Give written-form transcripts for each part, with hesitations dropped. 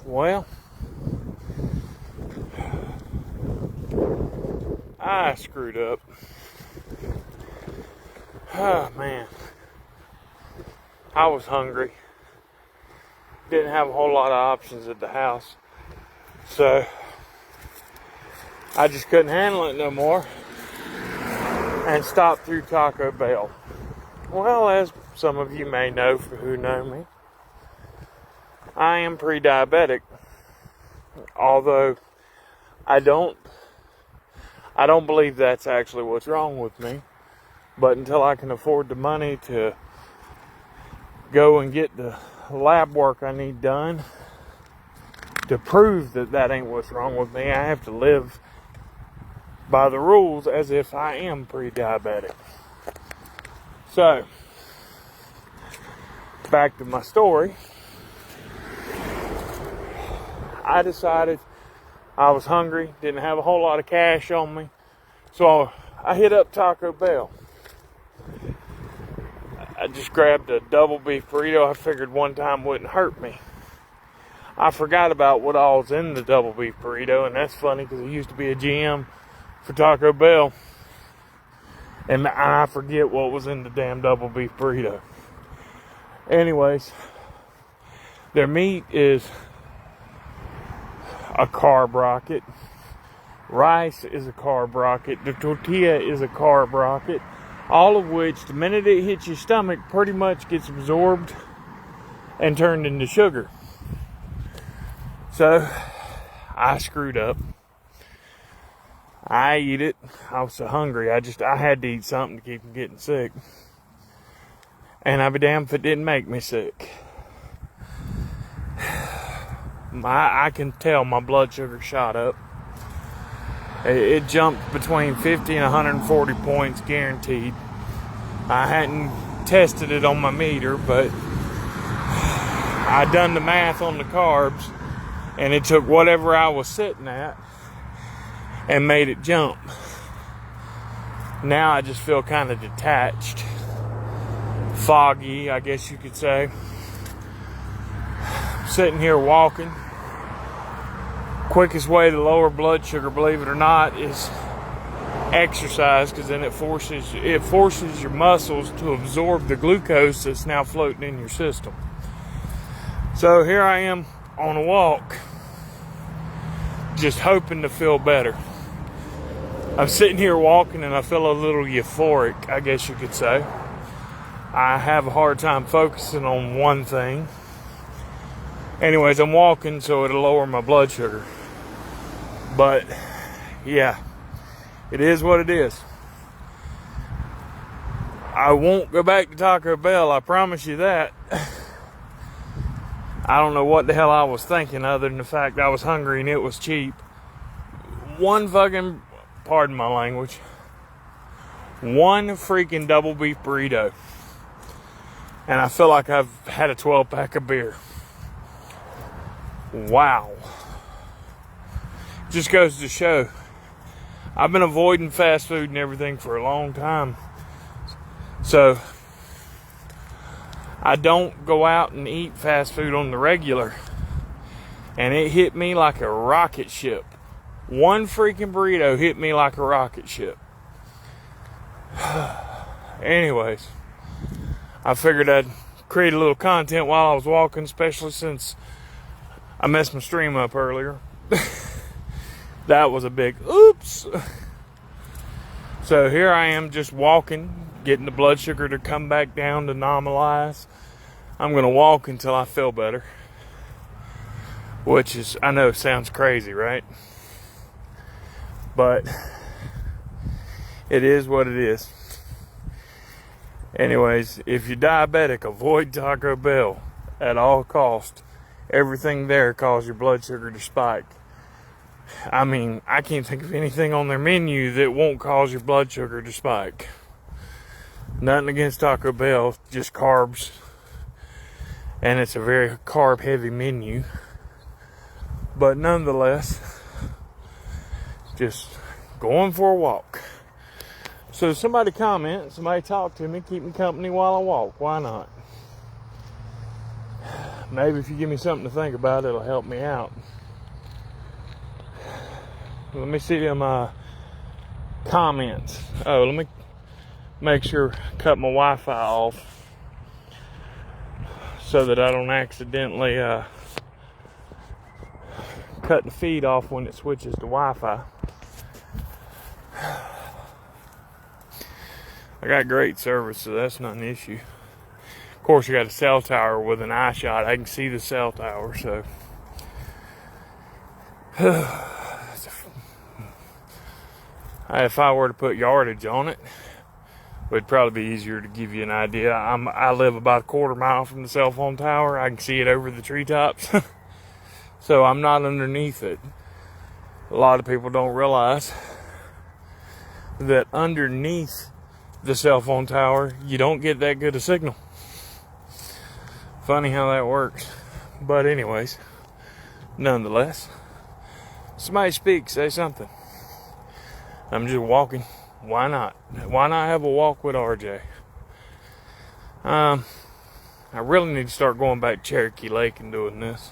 Well, I screwed up. Oh, man. I was hungry. Didn't have a whole lot of options at the house. So, I just couldn't handle it no more. And stopped through Tacobell. Well, as some of you may know who know me, I am pre-diabetic. Although, I don't believe that's actually what's wrong with me. But until I can afford the money to go and get the lab work I need done to prove that that ain't what's wrong with me, I have to live by the rules as if I am pre-diabetic. So, back to my story. I decided I was hungry, didn't have a whole lot of cash on me, so I hit up Tacobell. I just grabbed a double beef burrito. I figured one time wouldn't hurt me. I forgot about what all's in the double beef burrito, and that's funny because it used to be a GM for Tacobell, and I forget what was in the damn double beef burrito. Anyways, their meat is a carb rocket. Rice is a carb rocket. The tortilla is a carb rocket. All of which, the minute it hits your stomach, pretty much gets absorbed and turned into sugar. So, I screwed up. I ate it. I was so hungry. I had to eat something to keep from getting sick. And I'd be damned if it didn't make me sick. I can tell my blood sugar shot up. It jumped between 50 and 140 points guaranteed. I hadn't tested it on my meter, but I done the math on the carbs, and it took whatever I was sitting at and made it jump. Now I just feel kind of detached, foggy, I guess you could say. Sitting here walking. Quickest way to lower blood sugar, believe it or not, is exercise, because then it forces your muscles to absorb the glucose that's now floating in your system. So here I am on a walk, just hoping to feel better. I'm sitting here walking and I feel a little euphoric, I guess you could say. I have a hard time focusing on one thing. Anyways, I'm walking so it'll lower my blood sugar. But, yeah, it is what it is. I won't go back to Tacobell, I promise you that. I don't know what the hell I was thinking other than the fact I was hungry and it was cheap. Pardon my language, one freaking double beef burrito. And I feel like I've had a 12-pack of beer. Wow. Just goes to show, I've been avoiding fast food and everything for a long time. So, I don't go out and eat fast food on the regular. And it hit me like a rocket ship. One freaking burrito hit me like a rocket ship. Anyways, I figured I'd create a little content while I was walking, especially since I messed my stream up earlier. That was a big oops. So here I am just walking, getting the blood sugar to come back down to normalize. I'm going to walk until I feel better. Which is, I know, sounds crazy, right? But it is what it is. Anyways, if you're diabetic, avoid Tacobell at all costs. Everything there causes your blood sugar to spike. I mean, I can't think of anything on their menu that won't cause your blood sugar to spike. Nothing against Tacobell, just carbs. And it's a very carb-heavy menu. But nonetheless, just going for a walk. So somebody comment, somebody talk to me, keep me company while I walk. Why not? maybe if you give me something to think about, it'll help me out. Let me see them comments. Oh, let me make sure cut my Wi-Fi off so that I don't accidentally cut the feed off when it switches to Wi-Fi. I got great service, so that's not an issue. Of course, I got a cell tower with an eye shot. I can see the cell tower, so if I were to put yardage on it, it would probably be easier to give you an idea. I live about a quarter mile from the cell phone tower. I can see it over the treetops. So I'm not underneath it. A lot of people don't realize that underneath the cell phone tower, you don't get that good a signal. Funny how that works. But anyways, nonetheless, somebody speak, say something. I'm just walking. Why not? Why not have a walk with RJ? I really need to start going back to Cherokee Lake and doing this.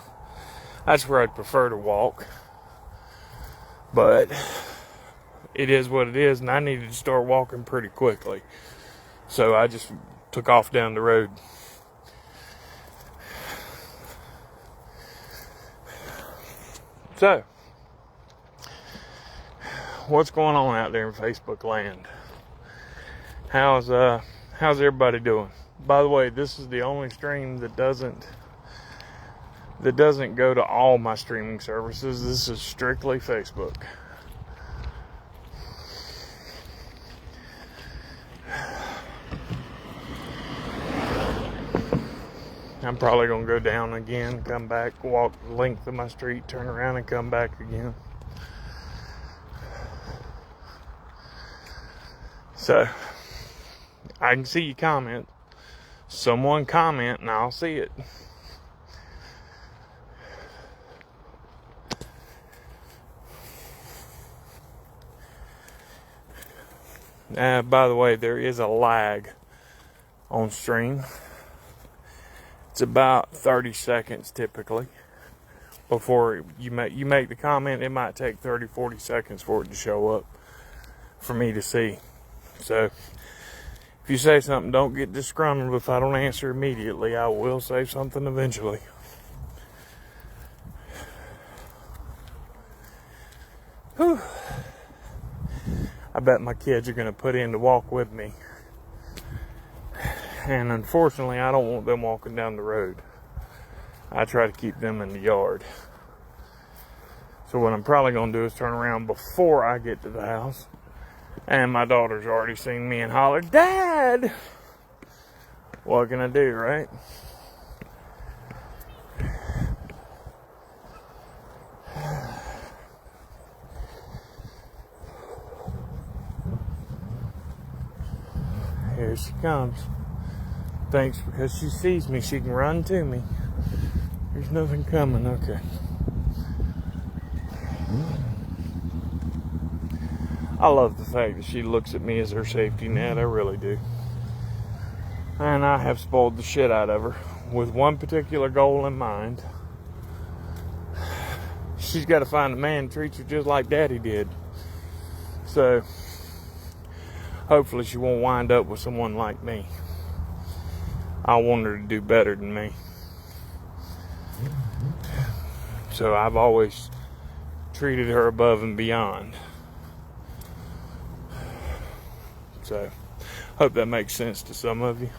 That's where I'd prefer to walk. But it is what it is, and I needed to start walking pretty quickly. So I just took off down the road. So, what's going on out there in Facebook land? How's everybody doing? By the way, this is the only stream that doesn't go to all my streaming services. This is strictly Facebook. I'm probably gonna go down again, come back, walk the length of my street, turn around and come back again. So, I can see you comment. Someone comment and I'll see it. By the way, there is a lag on stream. It's about 30 seconds typically before you make the comment. It might take 30-40 seconds for it to show up for me to see. So if you say something, don't get disgruntled if I don't answer immediately. I will say something eventually. Whew. I bet my kids are going to put in to walk with me. And unfortunately, I don't want them walking down the road. I try to keep them in the yard. So what I'm probably going to do is turn around before I get to the house. And my daughter's already seen me and hollered, "Dad!" What can I do, right? Here she comes. Thanks, because she sees me, she can run to me. There's nothing coming, okay. I love the fact that she looks at me as her safety net, I really do. And I have spoiled the shit out of her with one particular goal in mind. She's got to find a man who treats her just like Daddy did. So, hopefully she won't wind up with someone like me. I want her to do better than me. So I've always treated her above and beyond. So, hope that makes sense to some of you.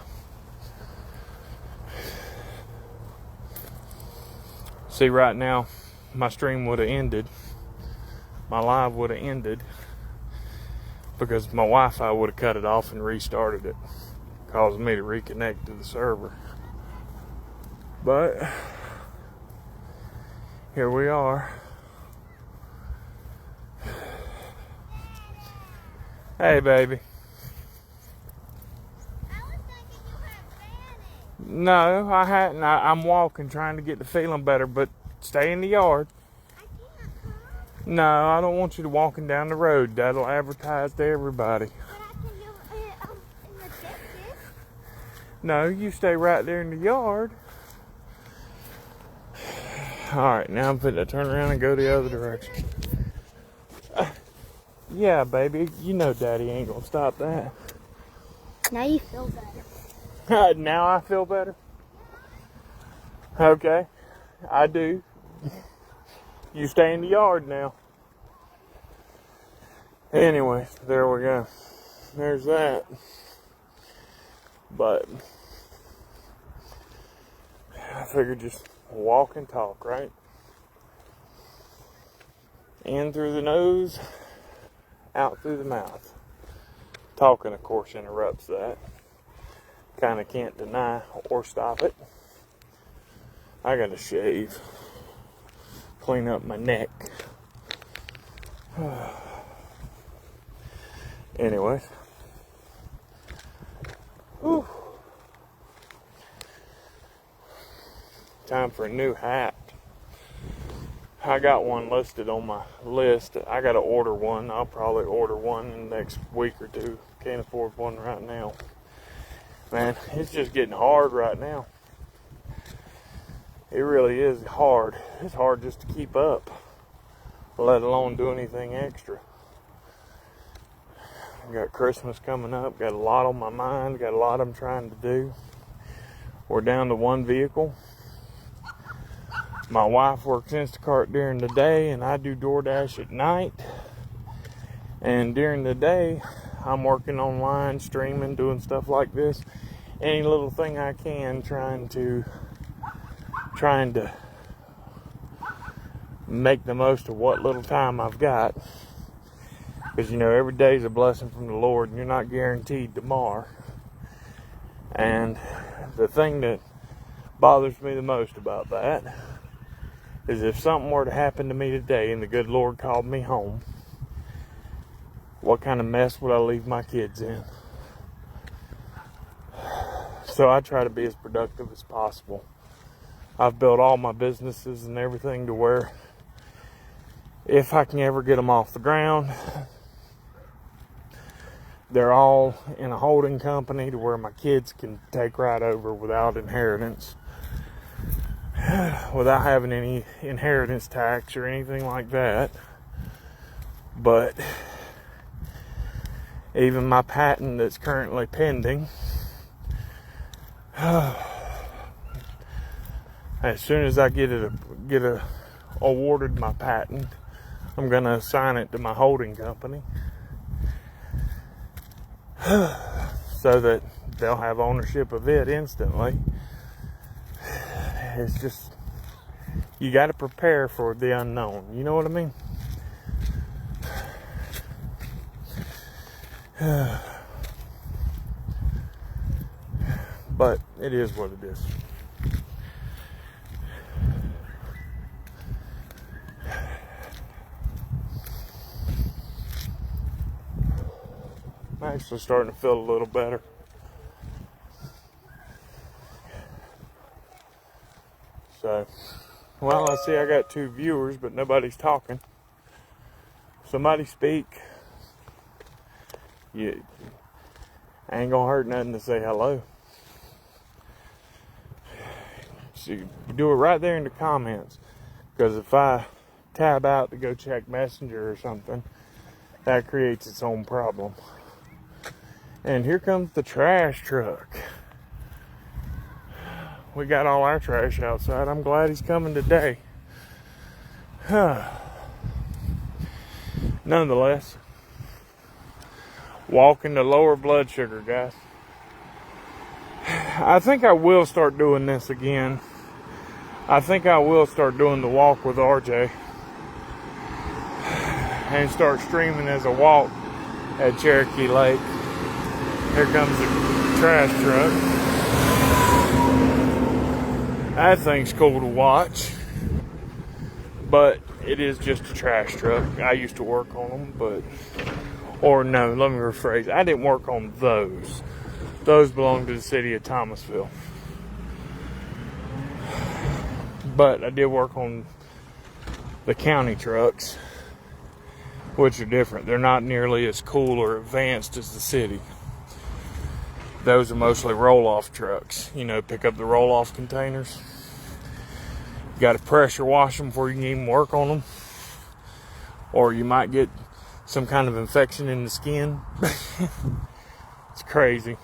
See, right now, my stream would have ended. My live would have ended because my Wi-Fi would have cut it off and restarted it, causing me to reconnect to the server. But here we are. Hey, baby. I was thinking you had panic. No, I hadn't. I'm walking, trying to get the feeling better, but stay in the yard. I can't come. No, I don't want you to walking down the road. That'll advertise to everybody. But I can do it in the distance. No, you stay right there in the yard. Alright, now I'm finna turn around and go the other direction. Yeah, baby, you know Daddy ain't gonna stop that. Now you feel better. Now I feel better? Okay, I do. You stay in the yard now. Anyway, there we go. There's that. But I figured just walk and talk, right? In through the nose, out through the mouth. Talking, of course, interrupts that. Kind of can't deny or stop it. I gotta shave. Clean up my neck. Anyways. Whew. Time for a new hat. I got one listed on my list. I gotta order one. I'll probably order one in the next week or two. Can't afford one right now. Man, it's just getting hard right now. It really is hard. It's hard just to keep up, let alone do anything extra. I got Christmas coming up. Got a lot on my mind. Got a lot I'm trying to do. We're down to one vehicle. My wife works Instacart during the day, and I do DoorDash at night. And during the day, I'm working online, streaming, doing stuff like this. Any little thing I can, trying to make the most of what little time I've got. Because, you know, every day is a blessing from the Lord, and you're not guaranteed tomorrow. And the thing that bothers me the most about that is if something were to happen to me today and the good Lord called me home, what kind of mess would I leave my kids in? So I try to be as productive as possible. I've built all my businesses and everything to where if I can ever get them off the ground, they're all in a holding company to where my kids can take right over without inheritance. Without having any inheritance tax or anything like that. But even my patent that's currently pending, as soon as I get awarded my patent, I'm gonna assign it to my holding company so that they'll have ownership of it instantly. It's just, you got to prepare for the unknown. You know what I mean? But it is what it is. I'm actually starting to feel a little better. So, well, I see I got 2 viewers, but nobody's talking. Somebody speak. You ain't gonna hurt nothing to say hello. So do it right there in the comments, because if I tab out to go check Messenger or something, that creates its own problem. And here comes the trash truck. We got all our trash outside. I'm glad he's coming today. Nonetheless, walking to lower blood sugar, guys. I think I will start doing this again. I think I will start doing the walk with RJ and start streaming as a walk at Cherokee Lake. Here comes the trash truck. That thing's cool to watch, but it is just a trash truck. I used to work on them, or no, let me rephrase. I didn't work on those. Those belong to the city of Thomasville. But I did work on the county trucks, which are different. They're not nearly as cool or advanced as the city. Those are mostly roll-off trucks. You know, pick up the roll-off containers. You got to pressure wash them before you can even work on them, or you might get some kind of infection in the skin. It's crazy.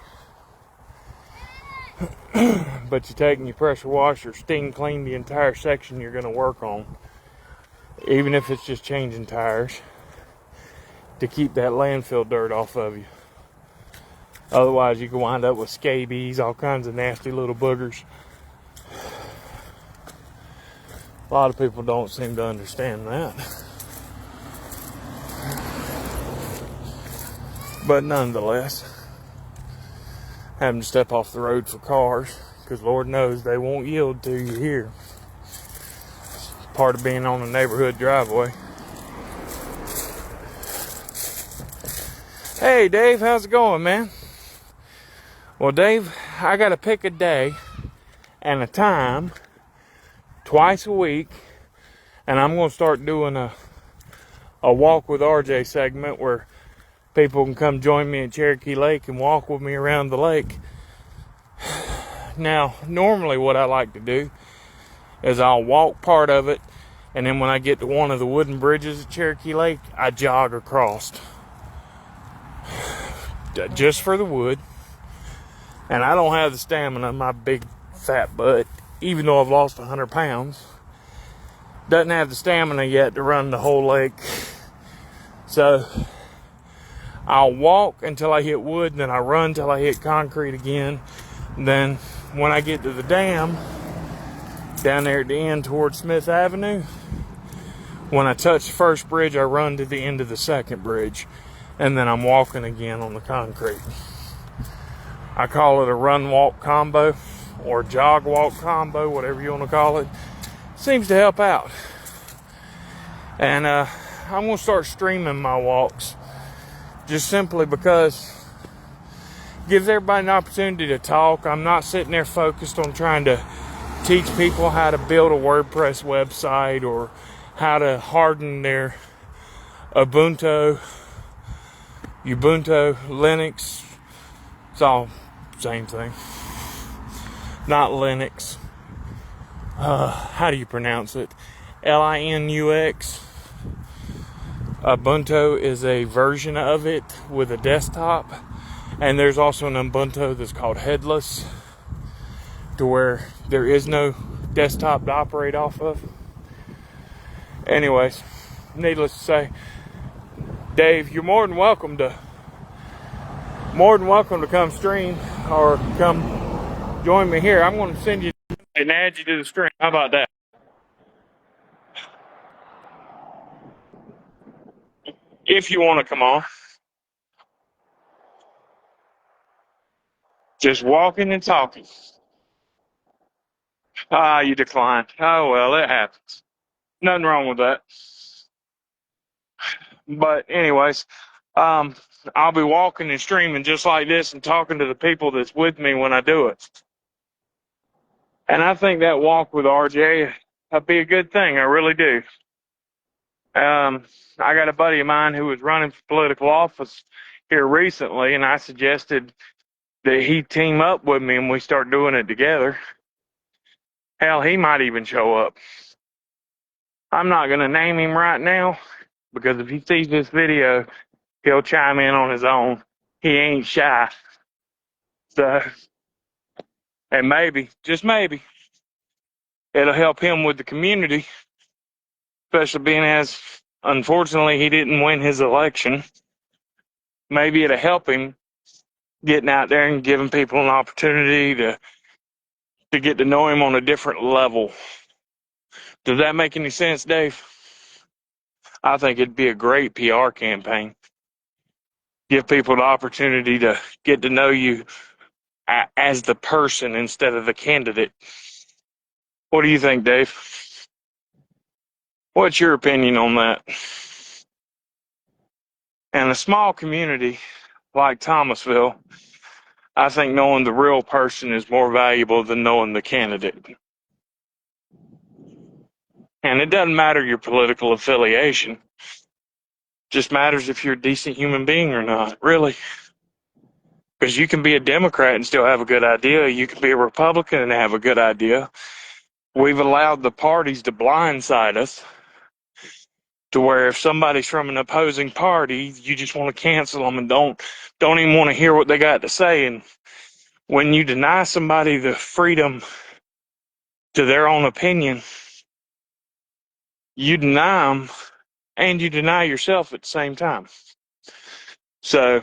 But you take and you pressure wash or steam clean the entire section you're going to work on, even if it's just changing tires, to keep that landfill dirt off of you. Otherwise, you can wind up with scabies, all kinds of nasty little boogers. A lot of people don't seem to understand that. But nonetheless, having to step off the road for cars, because Lord knows they won't yield to you here. It's part of being on a neighborhood driveway. Hey Dave, how's it going, man? Well, Dave, I gotta pick a day and a time twice a week, and I'm gonna start doing a walk with RJ segment where people can come join me at Cherokee Lake and walk with me around the lake. Now, normally what I like to do is I'll walk part of it, and then when I get to one of the wooden bridges at Cherokee Lake, I jog across. Just for the wood. And I don't have the stamina, my big fat butt, even though I've lost 100 pounds, doesn't have the stamina yet to run the whole lake. So I'll walk until I hit wood, and then I run until I hit concrete again. And then when I get to the dam, down there at the end towards Smith Avenue, when I touch the first bridge, I run to the end of the second bridge. And then I'm walking again on the concrete. I call it a run-walk combo, or jog-walk combo, whatever you want to call it. Seems to help out. And I'm going to start streaming my walks, just simply because it gives everybody an opportunity to talk. I'm not sitting there focused on trying to teach people how to build a WordPress website or how to harden their Ubuntu, Linux. It's all same thing. Not Linux. How do you pronounce it? Linux. Ubuntu is a version of it with a desktop. And there's also an Ubuntu that's called headless, to where there is no desktop to operate off of. Anyways, needless to say, Dave, you're more than welcome to come stream or come join me here. I'm going to send you and add you to the stream. How about that? If you want to come on. Just walking and talking. You declined. Oh, well, it happens. Nothing wrong with that. But anyways, I'll be walking and streaming just like this and talking to the people that's with me when I do it. And I think that walk with RJ would be a good thing. I really do. I got a buddy of mine who was running for political office here recently, and I suggested that he team up with me and we start doing it together. Hell, he might even show up. I'm not going to name him right now, because if he sees this video, he'll chime in on his own. He ain't shy. So, and maybe, just maybe, it'll help him with the community, especially being as, unfortunately, he didn't win his election. Maybe it'll help him getting out there and giving people an opportunity to get to know him on a different level. Does that make any sense, Dave? I think it'd be a great PR campaign. Give people the opportunity to get to know you as the person instead of the candidate. What do you think, Dave? What's your opinion on that? And a small community like Thomasville, I think knowing the real person is more valuable than knowing the candidate. And it doesn't matter your political affiliation. It just matters if you're a decent human being or not, really. Because you can be a Democrat and still have a good idea. You can be a Republican and have a good idea. We've allowed the parties to blindside us to where if somebody's from an opposing party, you just want to cancel them and don't even want to hear what they got to say. And when you deny somebody the freedom to their own opinion, you deny them and you deny yourself at the same time. So,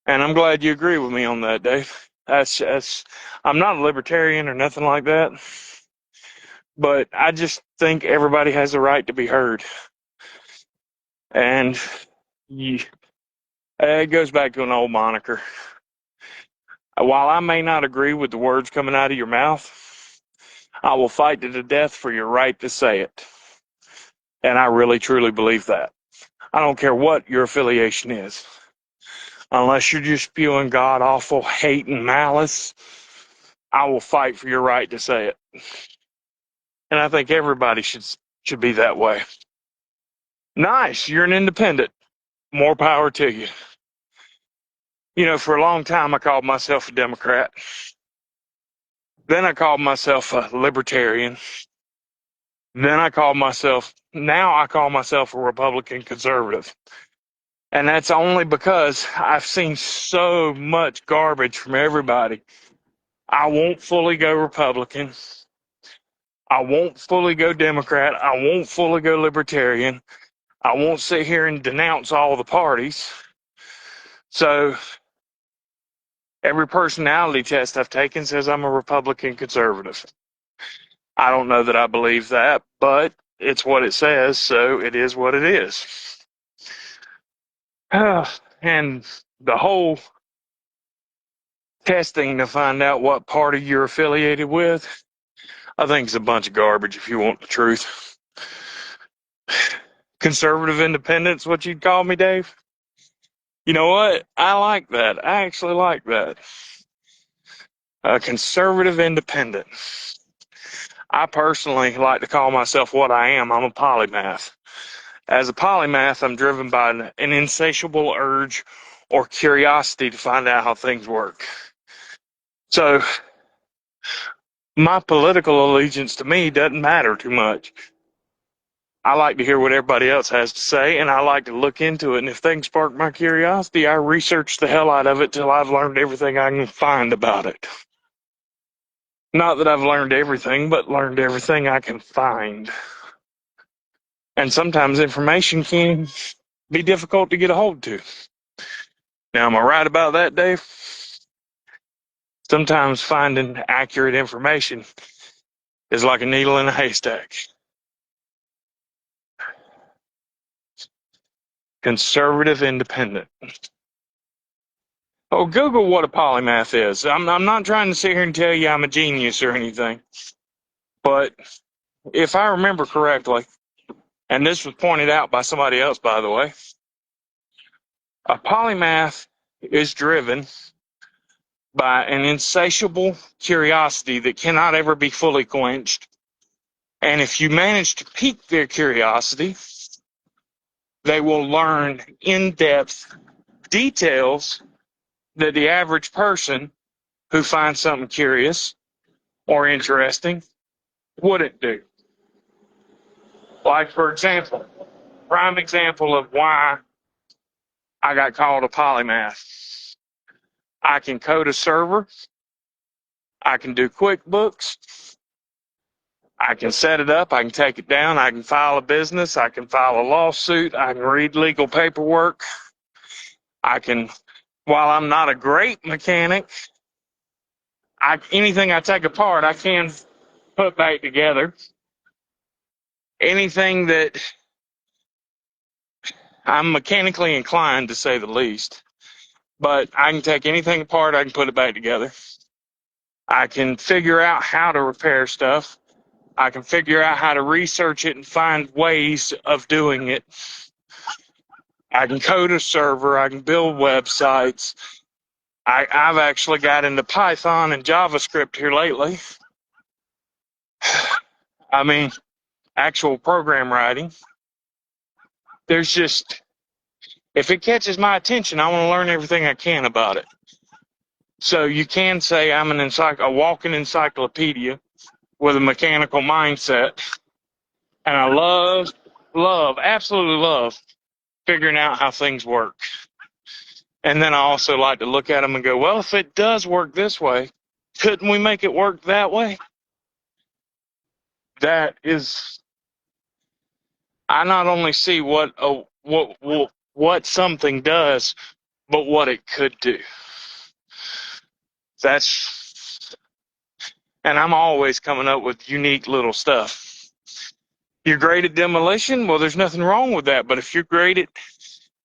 and I'm glad you agree with me on that, Dave. I'm not a libertarian or nothing like that, but I just think everybody has a right to be heard. And it goes back to an old moniker. While I may not agree with the words coming out of your mouth, I will fight to the death for your right to say it. And I really, truly believe that. I don't care what your affiliation is. Unless you're just spewing god-awful hate and malice, I will fight for your right to say it. And I think everybody should be that way. Nice, you're an independent. More power to you. You know, for a long time I called myself a Democrat. Then I called myself a libertarian. Now I call myself a Republican conservative. And that's only because I've seen so much garbage from everybody. I won't fully go Republican. I won't fully go Democrat. I won't fully go Libertarian. I won't sit here and denounce all the parties. So every personality test I've taken says I'm a Republican conservative. I don't know that I believe that, but it's what it says, so it is what it is. And the whole testing to find out what party you're affiliated with, I think it's a bunch of garbage if you want the truth. Conservative independence, what you'd call me, Dave? You know what? I like that. I actually like that. A conservative independent. I personally like to call myself what I am. I'm a polymath. As a polymath, I'm driven by an insatiable urge or curiosity to find out how things work. So my political allegiance to me doesn't matter too much. I like to hear what everybody else has to say, and I like to look into it. And if things spark my curiosity, I research the hell out of it till I've learned everything I can find about it. Not that I've learned everything, but learned everything I can find. And sometimes information can be difficult to get a hold to. Now, am I right about that, Dave? Sometimes finding accurate information is like a needle in a haystack. Conservative independent. Oh, Google what a polymath is. I'm not trying to sit here and tell you I'm a genius or anything. But if I remember correctly, and this was pointed out by somebody else, by the way, a polymath is driven by an insatiable curiosity that cannot ever be fully quenched. And if you manage to pique their curiosity, they will learn in-depth details that the average person who finds something curious or interesting wouldn't do. Like, for example, prime example of why I got called a polymath. I can code a server. I can do QuickBooks. I can set it up. I can take it down. I can file a business. I can file a lawsuit. I can read legal paperwork. While I'm not a great mechanic, anything I take apart, I can put back together. Anything that I'm mechanically inclined, to say the least, but I can take anything apart, I can put it back together. I can figure out how to repair stuff. I can figure out how to research it and find ways of doing it. I can code a server. I can build websites. I've actually got into Python and JavaScript here lately. I mean, actual program writing. There's just, if it catches my attention, I want to learn everything I can about it. So you can say I'm a walking encyclopedia with a mechanical mindset. And I absolutely love figuring out how things work. And then I also like to look at them and go, well, if it does work this way, couldn't we make it work that way? That is, I not only see what something does, but what it could do. And I'm always coming up with unique little stuff. You're great at demolition? Well, there's nothing wrong with that. But if you're great at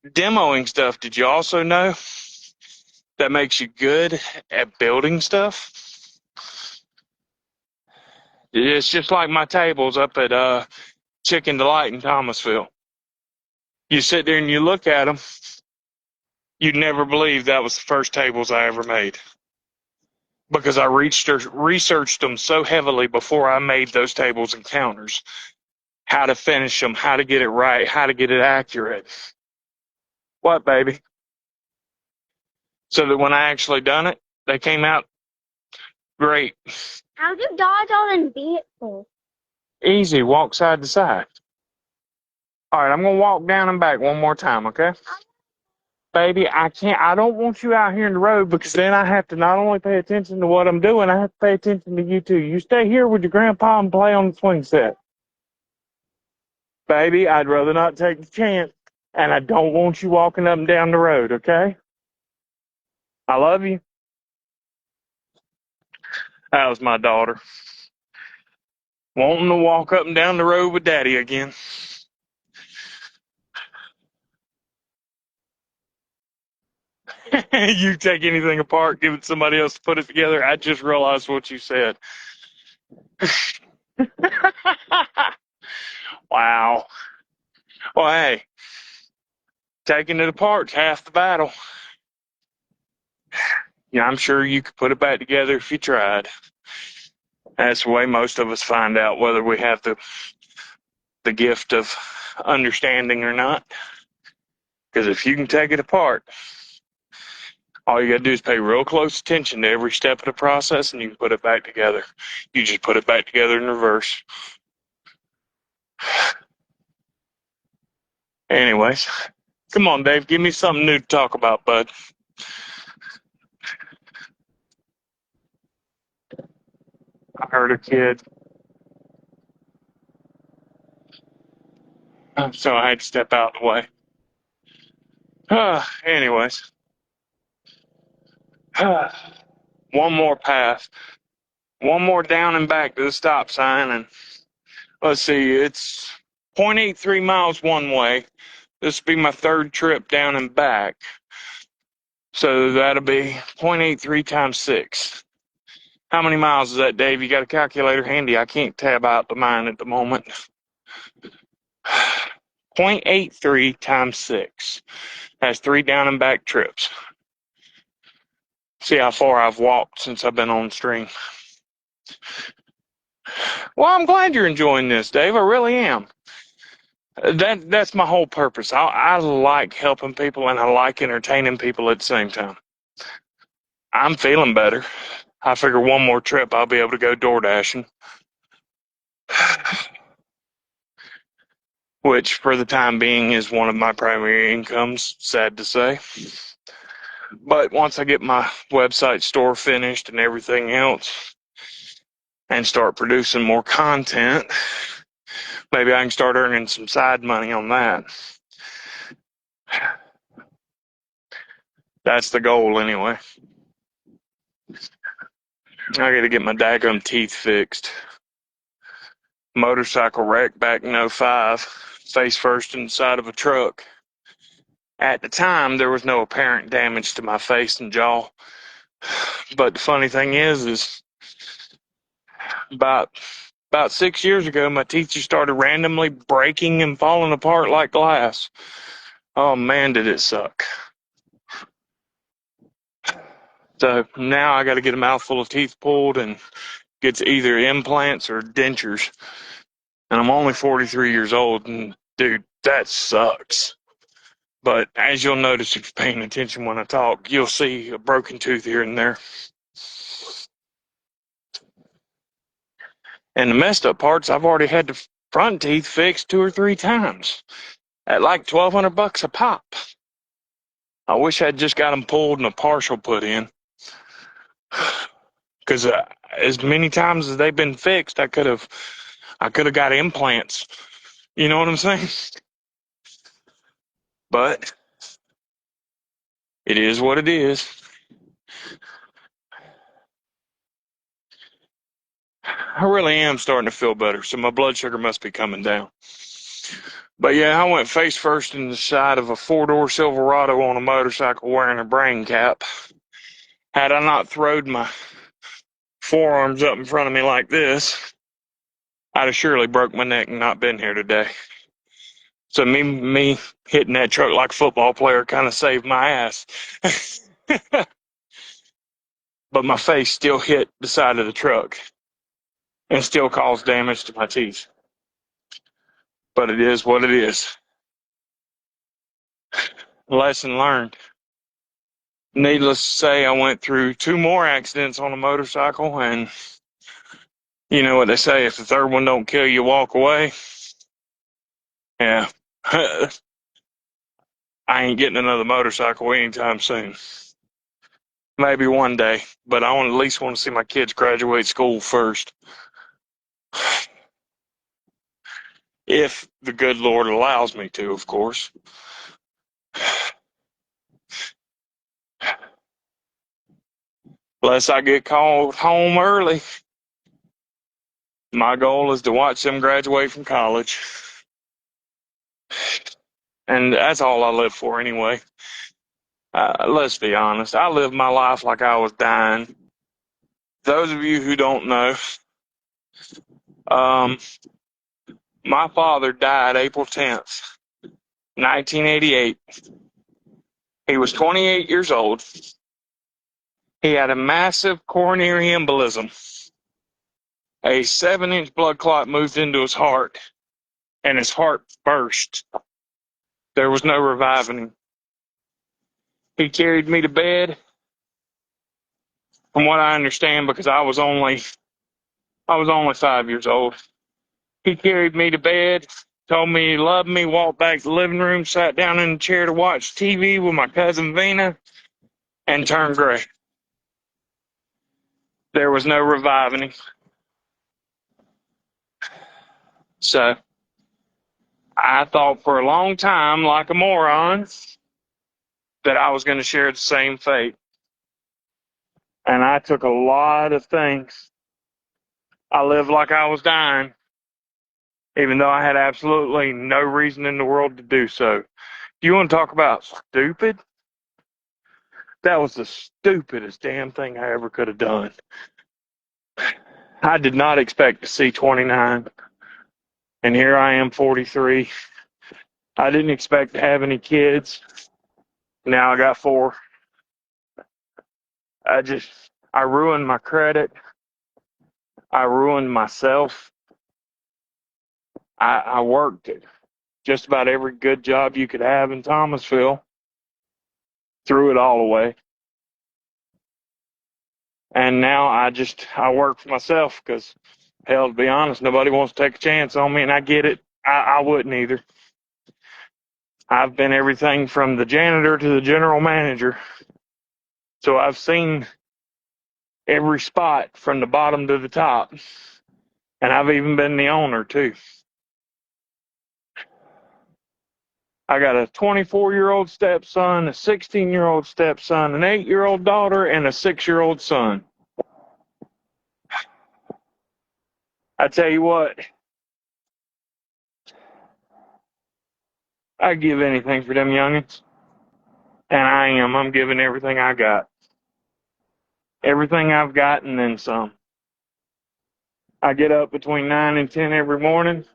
demoing stuff, did you also know that makes you good at building stuff? It's just like my tables up at Chicken Delight in Thomasville. You sit there and you look at them, you'd never believe that was the first tables I ever made. Because I researched them so heavily before I made those tables and counters. How to finish them, how to get it right, how to get it accurate. What, baby? So that when I actually done it, they came out great. How'd you dodge all them vehicles? Easy, walk side to side. All right, I'm going to walk down and back one more time, okay? Baby, I don't want you out here in the road because then I have to not only pay attention to what I'm doing, I have to pay attention to you too. You stay here with your grandpa and play on the swing set. Baby, I'd rather not take the chance, and I don't want you walking up and down the road, okay? I love you. That was my daughter. Wanting to walk up and down the road with Daddy again. You take anything apart, give it to somebody else to put it together. I just realized what you said. Wow. Well, hey, taking it apart's half the battle. Yeah, I'm sure you could put it back together if you tried. That's the way most of us find out whether we have the gift of understanding or not. Because if you can take it apart, all you got to do is pay real close attention to every step of the process and you can put it back together. You just put it back together in reverse. Anyways, come on, Dave. Give me something new to talk about, bud. I heard a kid. So I had to step out of the way. Anyways. One more pass. One more down and back to the stop sign. And let's see, it's 0.83 miles one way. This will be my third trip down and back. So that'll be 0.83 times 6. How many miles is that, Dave? You got a calculator handy? I can't tab out the mine at the moment. 0.83 times 6. That's 3 down and back trips. See how far I've walked since I've been on stream. Well, I'm glad you're enjoying this, Dave. I really am. That's my whole purpose. I like helping people and I like entertaining people at the same time. I'm feeling better. I figure one more trip I'll be able to go door dashing. Which, for the time being, is one of my primary incomes, sad to say. But once I get my website store finished and everything else, and start producing more content, maybe I can start earning some side money on that. That's the goal, anyway. I gotta get my daggum teeth fixed. Motorcycle wreck back in '05, face first in the side of a truck. At the time, there was no apparent damage to my face and jaw. But the funny thing is about 6 years ago, my teeth just started randomly breaking and falling apart like glass. Oh man, did it suck. So now I got to get a mouthful of teeth pulled and get either implants or dentures. And I'm only 43 years old, and dude, that sucks. But as you'll notice if you're paying attention when I talk, you'll see a broken tooth here and there. And the messed up parts, I've already had the front teeth fixed 2 or 3 times at like $1,200 a pop. I wish I'd just got them pulled and a partial put in. Because as many times as they've been fixed, I could have got implants. You know what I'm saying? But it is what it is. I really am starting to feel better, so my blood sugar must be coming down. But yeah, I went face first in the side of a 4-door Silverado on a motorcycle wearing a brain cap. Had I not throwed my forearms up in front of me like this, I'd have surely broke my neck and not been here today. So me hitting that truck like a football player kind of saved my ass. But my face still hit the side of the truck and still caused damage to my teeth. But it is what it is. Lesson learned. Needless to say, I went through 2 more accidents on a motorcycle, and you know what they say, if the third one don't kill you, walk away. Yeah. I ain't getting another motorcycle anytime soon. Maybe one day, but I at least want to see my kids graduate school first. If the good Lord allows me to, of course. Unless I get called home early. My goal is to watch them graduate from college. And that's all I live for anyway. Let's be honest. I lived my life like I was dying. Those of you who don't know, um, my father died April 10th, 1988. He was 28 years old. He had a massive coronary embolism. A 7-inch blood clot moved into his heart, and his heart burst. There was no reviving him. He carried me to bed, from what I understand, because I was only 5 years old. He carried me to bed, told me he loved me, walked back to the living room, sat down in the chair to watch TV with my cousin Vina, and turned gray. There was no reviving him. So I thought for a long time, like a moron, that I was going to share the same fate. And I took a lot of things. I lived like I was dying, even though I had absolutely no reason in the world to do so. You want to talk about stupid? That was the stupidest damn thing I ever could have done. I did not expect to see 29, and here I am, 43. I didn't expect to have any kids. Now I got 4. I ruined my credit. I ruined myself. I worked at just about every good job you could have in Thomasville. Threw it all away. And now I work for myself because, hell, to be honest, nobody wants to take a chance on me, and I get it. I wouldn't either. I've been everything from the janitor to the general manager. So I've seen every spot from the bottom to the top. And I've even been the owner, too. I got a 24-year-old stepson, a 16-year-old stepson, an 8-year-old daughter, and a 6-year-old son. I tell you what, I'd give anything for them youngins. And I'm giving everything I got. Everything I've got and then some. I get up between 9 and 10 every morning.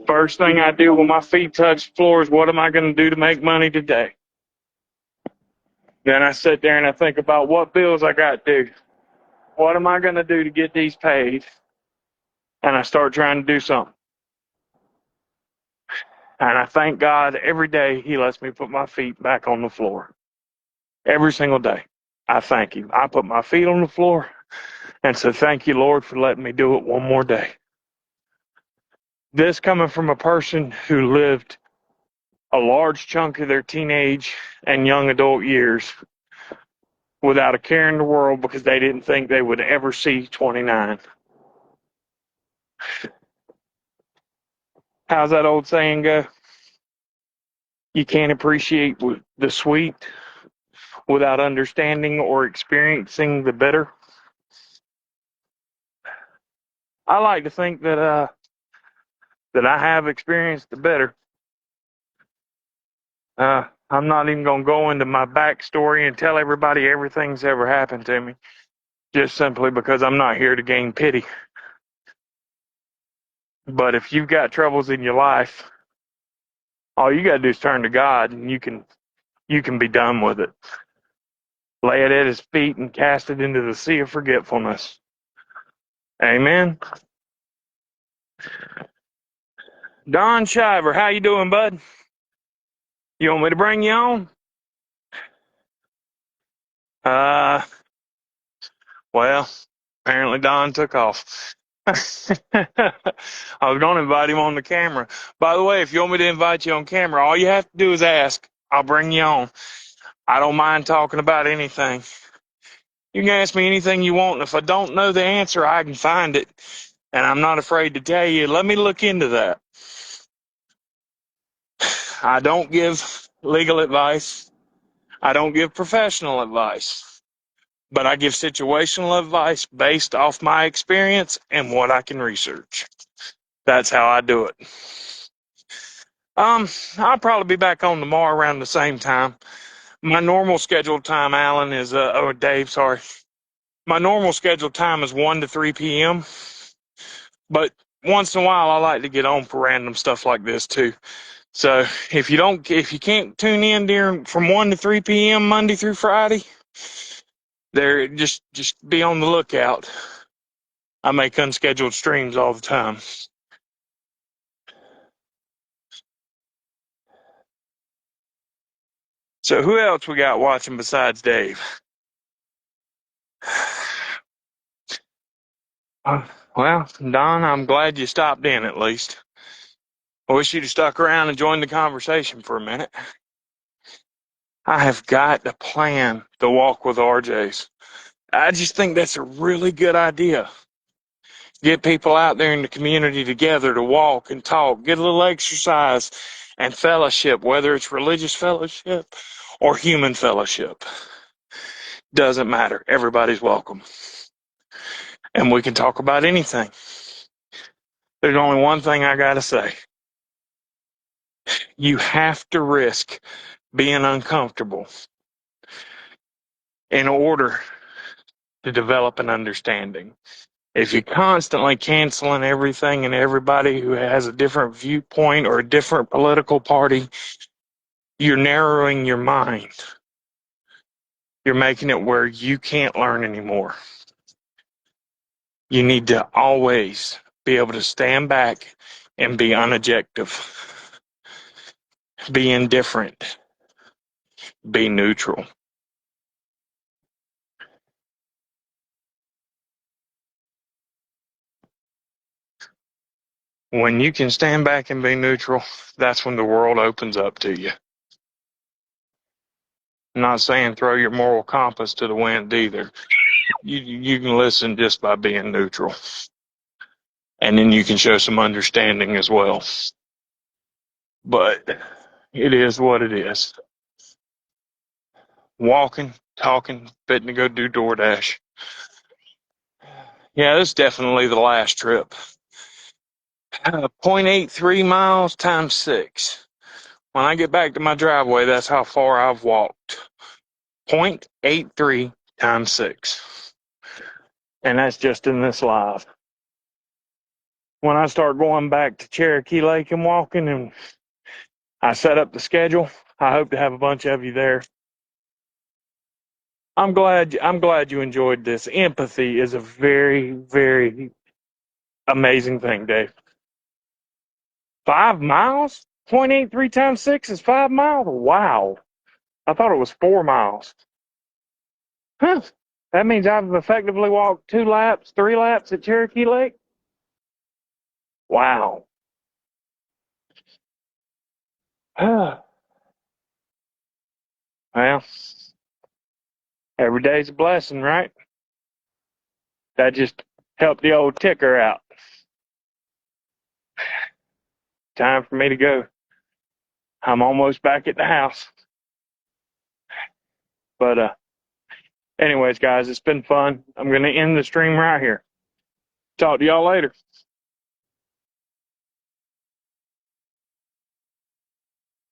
First thing I do when my feet touch the floor is, what am I going to do to make money today? Then I sit there and I think about what bills I got due. What am I going to do to get these paid? And I start trying to do something. And I thank God every day He lets me put my feet back on the floor. Every single day. I thank Him. I put my feet on the floor and say, thank you, Lord, for letting me do it one more day. This coming from a person who lived a large chunk of their teenage and young adult years without a care in the world because they didn't think they would ever see 29. How's that old saying go? You can't appreciate the sweet without understanding or experiencing the bitter. I like to think that I have experienced the bitter. I'm not even going to go into my backstory and tell everybody everything's ever happened to me, just simply because I'm not here to gain pity. But if you've got troubles in your life, all you got to do is turn to God, and you can be done with it. Lay it at His feet and cast it into the sea of forgetfulness. Amen. Don Shiver, how you doing, bud? You want me to bring you on? Uh, well, apparently Don took off. I was going to invite him on the camera. By the way, if you want me to invite you on camera, all you have to do is ask. I'll bring you on. I don't mind talking about anything. You can ask me anything you want, and if I don't know the answer, I can find it. And I'm not afraid to tell you, let me look into that. I don't give legal advice. I don't give professional advice. But I give situational advice based off my experience and what I can research. That's how I do it. I'll probably be back on tomorrow around the same time. My normal scheduled time, Alan, is Dave, sorry. My normal scheduled time is 1 to 3 p.m. But once in a while, I like to get on for random stuff like this too. So if you can't tune in during from 1 to 3 p.m. Monday through Friday, there just be on the lookout. I make unscheduled streams all the time. So who else we got watching besides Dave? Well, Don, I'm glad you stopped in at least. I wish you'd have stuck around and joined the conversation for a minute. I have got to plan the walk with RJs. I just think that's a really good idea. Get people out there in the community together to walk and talk, get a little exercise and fellowship, whether it's religious fellowship or human fellowship. Doesn't matter. Everybody's welcome. And we can talk about anything. There's only one thing I got to say. You have to risk being uncomfortable in order to develop an understanding. If you're constantly canceling everything and everybody who has a different viewpoint or a different political party, you're narrowing your mind. You're making it where you can't learn anymore. You need to always be able to stand back and be unobjective, be indifferent, be neutral. When you can stand back and be neutral, that's when the world opens up to you. I'm not saying throw your moral compass to the wind either. You can listen just by being neutral. And then you can show some understanding as well. But it is what it is. Walking, talking, fitting to go do DoorDash. Yeah, this is definitely the last trip. 0.83 miles times 6. When I get back to my driveway, that's how far I've walked. 0.83 times 6. And that's just in this live. When I start going back to Cherokee Lake and walking and I set up the schedule, I hope to have a bunch of you there. I'm glad you enjoyed this. Empathy is a very, very amazing thing, Dave. 5 miles? .83 times 6 is 5 miles? Wow. I thought it was 4 miles. Huh. That means I've effectively walked 2 laps, 3 laps at Cherokee Lake? Wow. Well, every day's a blessing, right? That just helped the old ticker out. Time for me to go. I'm almost back at the house. But anyways, guys, it's been fun. I'm gonna end the stream right here. Talk to y'all later.